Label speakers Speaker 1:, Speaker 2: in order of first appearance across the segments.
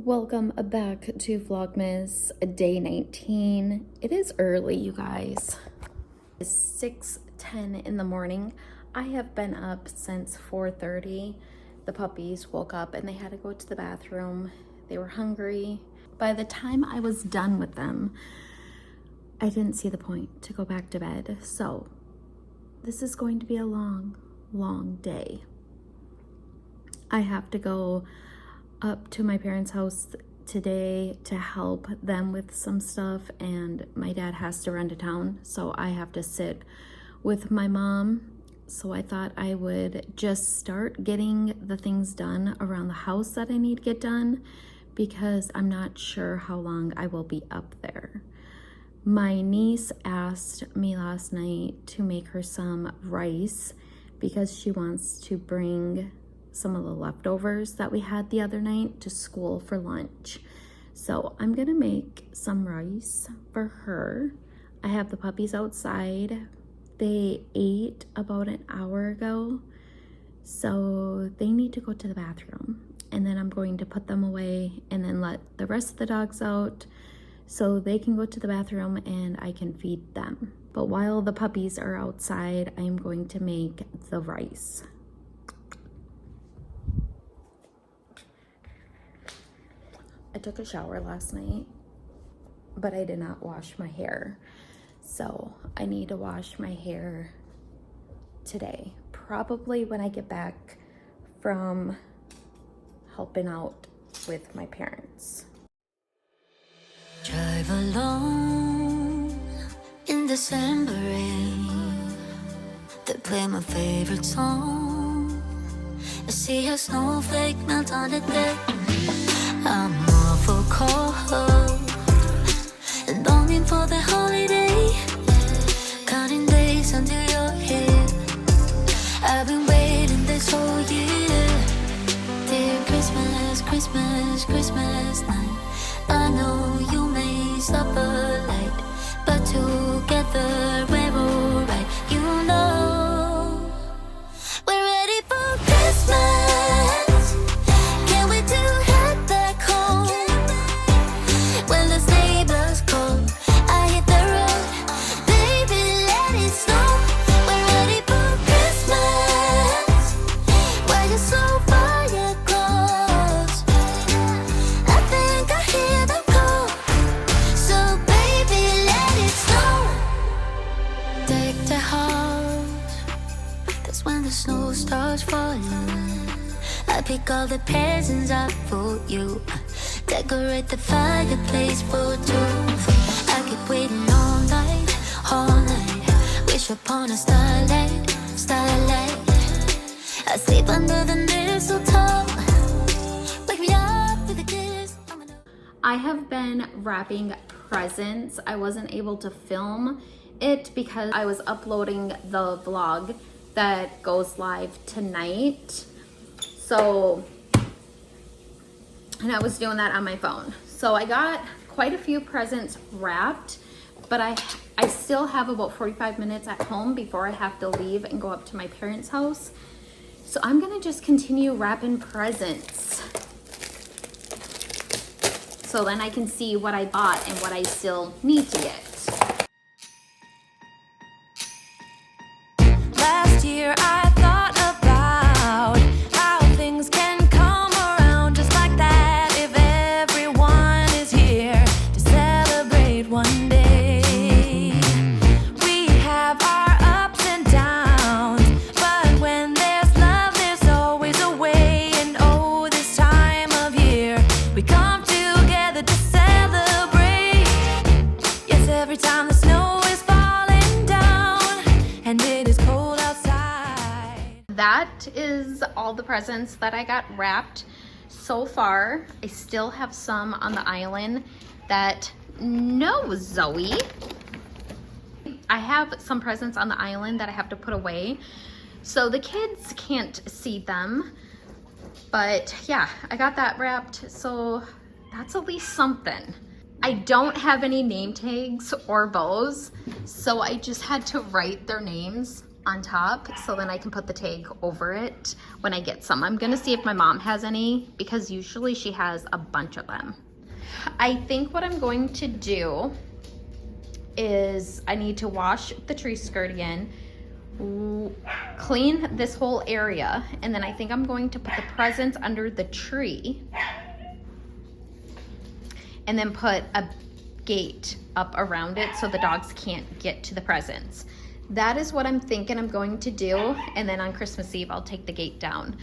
Speaker 1: Welcome back to Vlogmas day 19. It is early, you guys. It's 6:10 in the morning. I have been up since 4:30. The puppies woke up and they had to go to the bathroom. They were hungry. By the time I was done with them, I didn't see the point to go back to bed. So this is going to be a long day. I have to go up to my parents' house today to help them with some stuff, and my dad has to run to town, so I have to sit with my mom. So I thought I would just start getting the things done around the house that I need to get done, because I'm not sure how long I will be up there. My niece asked me last night to make her some rice because she wants to bring some of the leftovers that we had the other night to school for lunch. So I'm gonna make some rice for her. I have the puppies outside. They ate about an hour ago, so they need to go to the bathroom. And then I'm going to put them away and then let the rest of the dogs out so they can go to the bathroom and I can feed them. But while the puppies are outside, I am going to make the rice. I took a shower last night, but I did not wash my hair. So I need to wash my hair today, probably when I get back from helping out with my parents.
Speaker 2: Drive alone in December rain. They play my favorite song. I see a snowflake melt on the deck. I'm awful cold and longing for the holiday. Counting days until you're here. I've been waiting this whole year. Dear Christmas, Christmas, Christmas night. I know you may suffer light, but together we're alright. You know we're ready for Christmas. Can't wait to head back home. When the sleigh blows cold, I hit the road. Baby, let it snow. We're ready for Christmas. Why you so far yet close? I think I hear them call. So baby, let it snow. Deck the house. That's when the snow starts falling. I pick all the presents up for you. Decorate the fireplace for two. I keep waiting all night, all night. Wish upon a starlight, starlight. I sleep under the mistletoe. Wake me up with a kiss.
Speaker 1: I have been wrapping presents. I wasn't able to film it because I was uploading the vlog that goes live tonight. So, and I was doing that on my phone. So I got quite a few presents wrapped, but I still have about 45 minutes at home before I have to leave and go up to my parents' house. So I'm gonna just continue wrapping presents, so then I can see what I bought and what I still need to get.
Speaker 2: Last year I thought about how things can come around just like that if everyone is here to celebrate one day. We have our ups and downs, but when there's love there's always a way. And oh, this time of year we come together to celebrate. Yes, every time the snow is falling down and it is cold outside.
Speaker 1: That is all the presents that I got wrapped so far. I still have some on the island that no Zoe. I have some presents on the island that I have to put away, so the kids can't see them. But yeah, I got that wrapped, so that's at least something. I don't have any name tags or bows, so I just had to write their names on top, so then I can put the tag over it when I get some. I'm gonna see if my mom has any, because usually she has a bunch of them. I think what I'm going to do is I need to wash the tree skirt again, clean this whole area, and then I think I'm going to put the presents under the tree and then put a gate up around it so the dogs can't get to the presents. That is what I'm thinking I'm going to do, and then on Christmas Eve I'll take the gate down,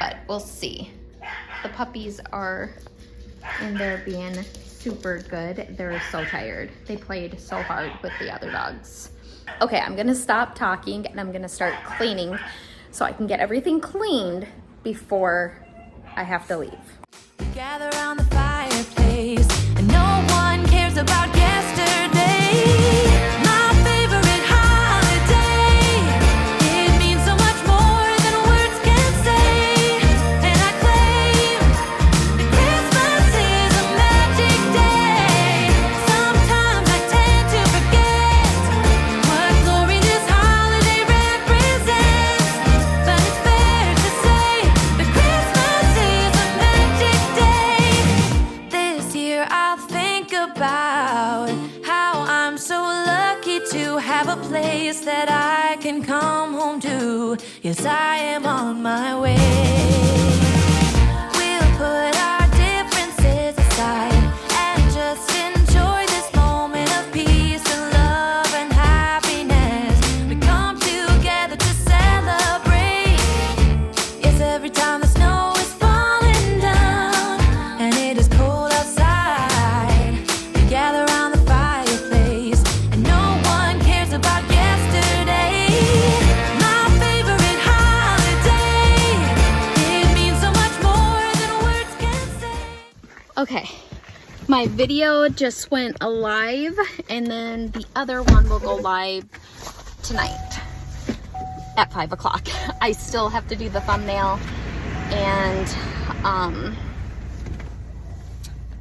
Speaker 1: but we'll see. The puppies are in there being super good. They're so tired. They played so hard with the other dogs. Okay, I'm gonna stop talking and I'm gonna start cleaning so I can get everything cleaned before I have to leave.
Speaker 2: Gather around the fireplace, and no one cares about yesterday. My favorite holiday. It means so much more than words can say. And I claim that Christmas is a magic day. Sometimes I tend to forget what glory this holiday represents. But it's fair to say that Christmas is a magic day. This year I'll think about how I'm so lucky to have a place that I can come home to. Yes, I am on my way. We'll put our differences aside and just enjoy this moment of peace and love and happiness. We come together to celebrate. Yes, every time the snow is falling down and it is cold outside, we gather around the fireplace, and no one cares about yesterday. My favorite holiday. It means so much more than words can say.
Speaker 1: Okay, my video just went live, and then the other one will go live tonight at 5 o'clock. I still have to do the thumbnail and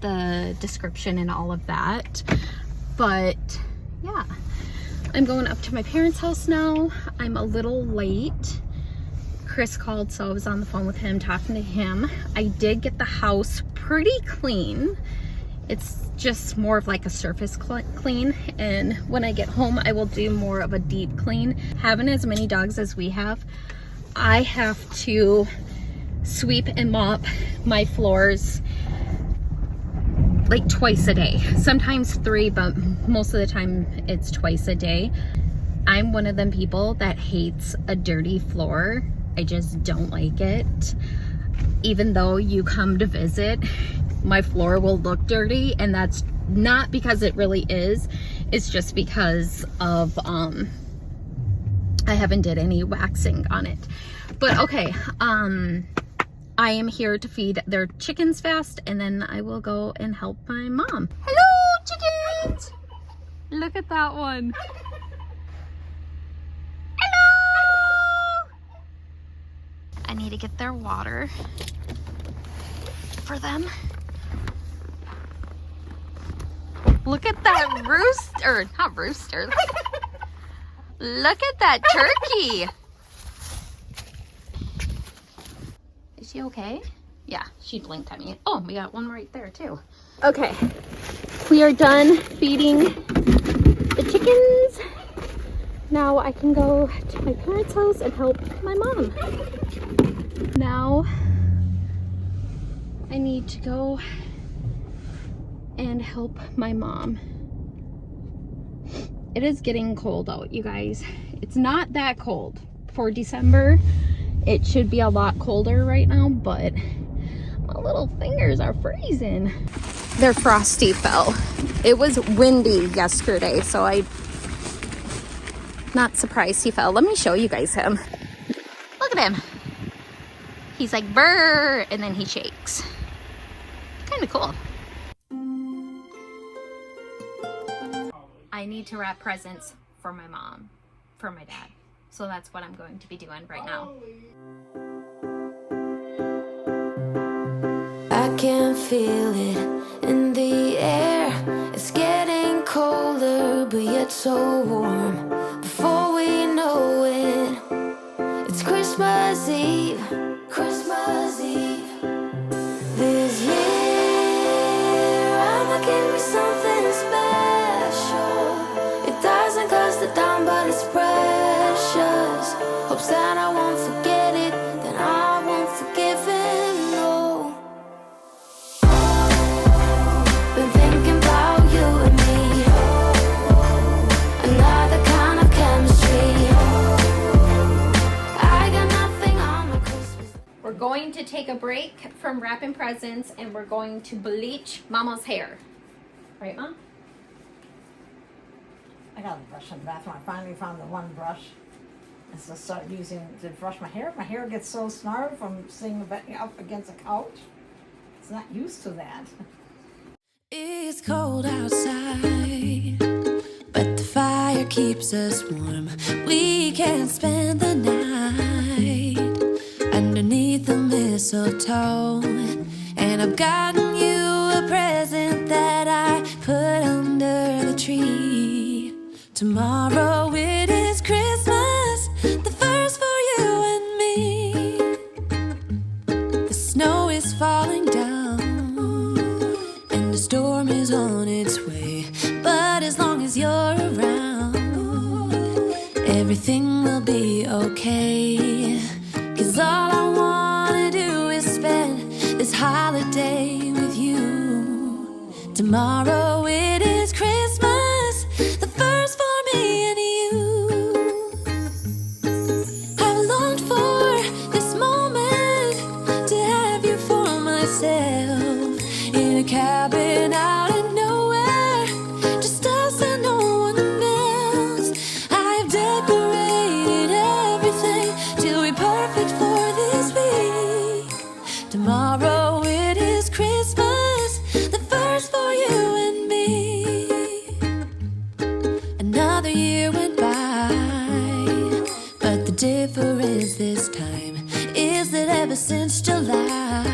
Speaker 1: the description and all of that, but yeah, I'm going up to my parents' house now. I'm a little late. Chris called, so I was on the phone with him talking to him. I did get the house pretty clean. It's just more of like a surface clean, and when I get home I will do more of a deep clean. Having as many dogs as we have, I have to sweep and mop my floors like twice a day, sometimes 3, but most of the time it's twice a day. I'm one of them people that hates a dirty floor. I just don't like it. Even though you come to visit, my floor will look dirty, and that's not because it really is. It's just because of I haven't did any waxing on it. But okay, I am here to feed their chickens fast, and then I will go and help my mom. Hello, chickens! Look at that one. Hello! I need to get their water for them. Look at that rooster, not rooster. Look at that turkey. Is she okay? Yeah, she blinked at me. Oh, we got one right there too. Okay, we are done feeding the chickens. Now I can go to my parents' house and help my mom. Now I need to go and help my mom. It is getting cold out, you guys. It's not that cold. For December, it should be a lot colder right now, but my little fingers are freezing. Their frosty fell. It was windy yesterday, so I'm not surprised he fell. Let me show you guys him. Look at him. He's like, brr, and then he shakes. Kind of cool. I need to wrap presents for my mom, for my dad. So that's what I'm going to be doing right now.
Speaker 2: I can feel it in the air. It's getting colder, but yet so warm. Before we know it, Christmas Eve, Christmas Eve. This year I'ma give me something special. It doesn't cost a dime, but it's precious. Hopes that I won't forget it, then I won't forgive it, no. Been thinking about you and me, another kind of chemistry. I got nothing on my Christmas.
Speaker 1: We're going to take a break from wrapping presents and we're going to bleach Mama's hair. Right, Mom?
Speaker 3: I got a brush in the bathroom. I finally found the one brush. And so I started using to brush my hair. My hair gets so snarled from sitting up against a couch. It's not used to that.
Speaker 2: It's cold outside, but the fire keeps us warm. We can spend the night underneath the mistletoe. And I've gotten you a present that I put under the tree. Tomorrow it is Christmas, the first for you and me. The snow is falling down and the storm is on its way. But as long as you're around, everything will be okay. 'Cause all I wanna do is spend this holiday with you. Tomorrow it is Christmas, the first for me and you. I've longed for this moment to have you for myself in a cabin out in nowhere, just us and no one else. I've decorated everything to be perfect for this week. Tomorrow it is Christmas, the first for you and me. Another year went by, but the difference this time is that ever since July,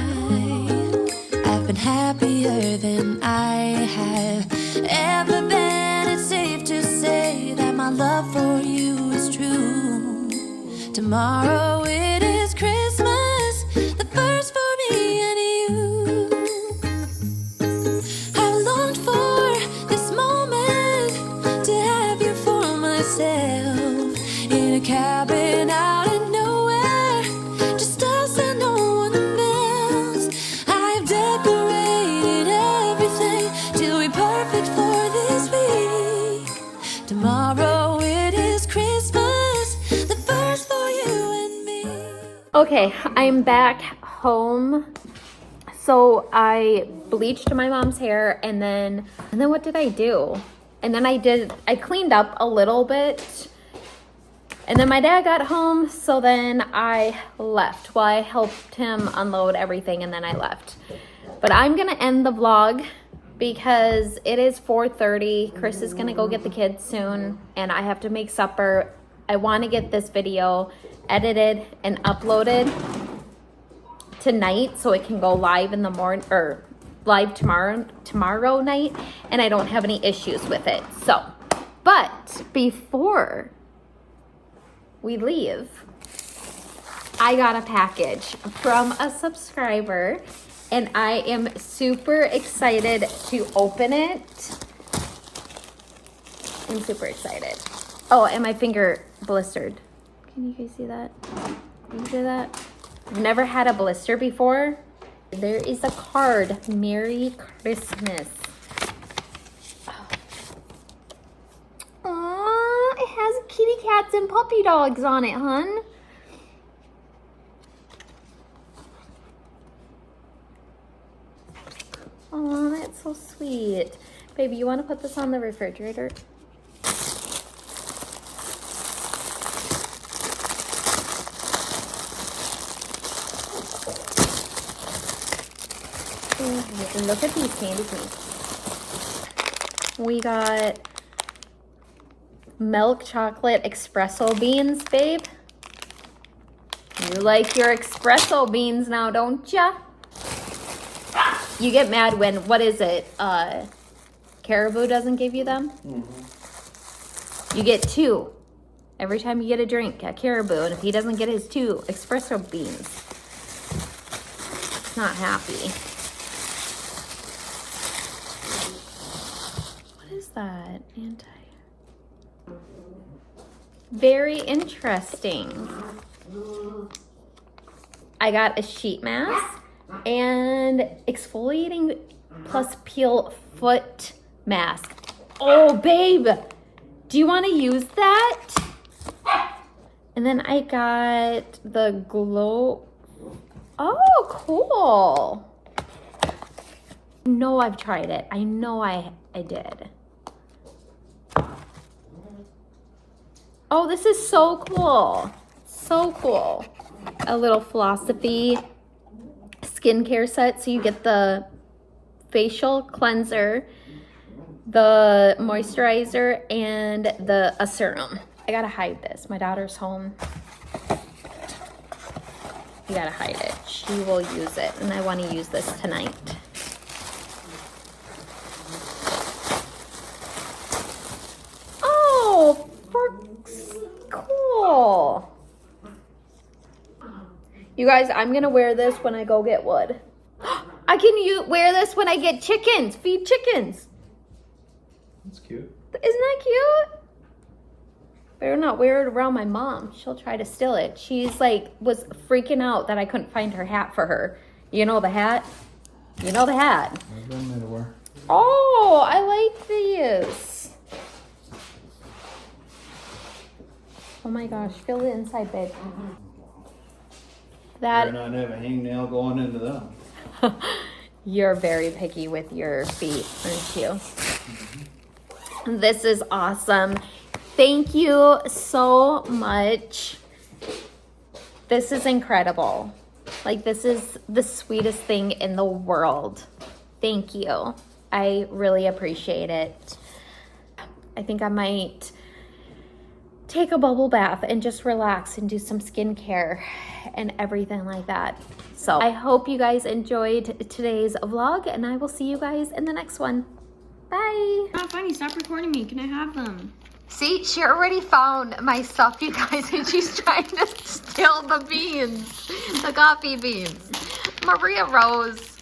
Speaker 2: I've been happier than I have ever been. It's safe to say that my love for you is true. Tomorrow it is Christmas, the first for me and you. I've longed for this moment to have you for myself in a cabin out in nowhere, just us and no one else. I've decorated everything to be perfect for this week. Tomorrow it is Christmas, the first for you and me.
Speaker 1: Okay, I'm back home. So I bleached my mom's hair and then what did I do? And then I cleaned up a little bit. And then my dad got home, so then I left. Well, I helped him unload everything and then I left. But I'm gonna end the vlog because it is 4:30. Chris is gonna go get the kids soon and I have to make supper. I wanna get this video edited and uploaded tonight so it can go live in the morning or live tomorrow night and I don't have any issues with it. So, but before we leave, I got a package from a subscriber and I am super excited to open it. I'm super excited. Oh, and my finger blistered. Can you guys see that? Can you see that? I've never had a blister before. There is a card. Merry Christmas. Aww, it has kitty cats and puppy dogs on it, hun. Aw, that's so sweet. Baby, you want to put this on the refrigerator? And look at these candy canes. We got milk chocolate espresso beans, babe. You like your espresso beans now, don't ya? You get mad when, what is it? Caribou doesn't give you them? Mm-hmm. You get two. Every time you get a drink at Caribou, and if he doesn't get his 2 espresso beans, he's not happy. What is that? Very interesting. I got a sheet mask and exfoliating plus peel foot mask. Oh, babe, do you want to use that? And then I got the glow. Oh, cool. I know I've tried it. I know I did. Oh, this is so cool. So cool. A little philosophy skincare set. So you get the facial cleanser, the moisturizer, and a serum. I gotta hide this. My daughter's home. You gotta hide it. She will use it, and I want to use this tonight. Oh, cool. You guys, I'm gonna wear this when I go get wood. I can wear this when I get chickens. Feed chickens.
Speaker 4: That's cute.
Speaker 1: Isn't that cute? Better not wear it around my mom. She'll try to steal it. She's like, was freaking out that I couldn't find her hat for her. You know the hat? You know the hat.
Speaker 4: I've been there to wear.
Speaker 1: Oh, I like these. Oh my gosh, feel the inside, babe.
Speaker 4: Better not have a hangnail going into them.
Speaker 1: You're very picky with your feet, aren't you? This is awesome. Thank you so much. This is incredible. Like, this is the sweetest thing in the world. Thank you. I really appreciate it. I think I might take a bubble bath and just relax and do some skincare and everything like that. So I hope you guys enjoyed today's vlog, and I will see you guys in the next one. Bye. Not funny. Stop recording me. Can I have them? See, she already found my stuff, you guys, and she's trying to steal the beans, the coffee beans. Maria Rose.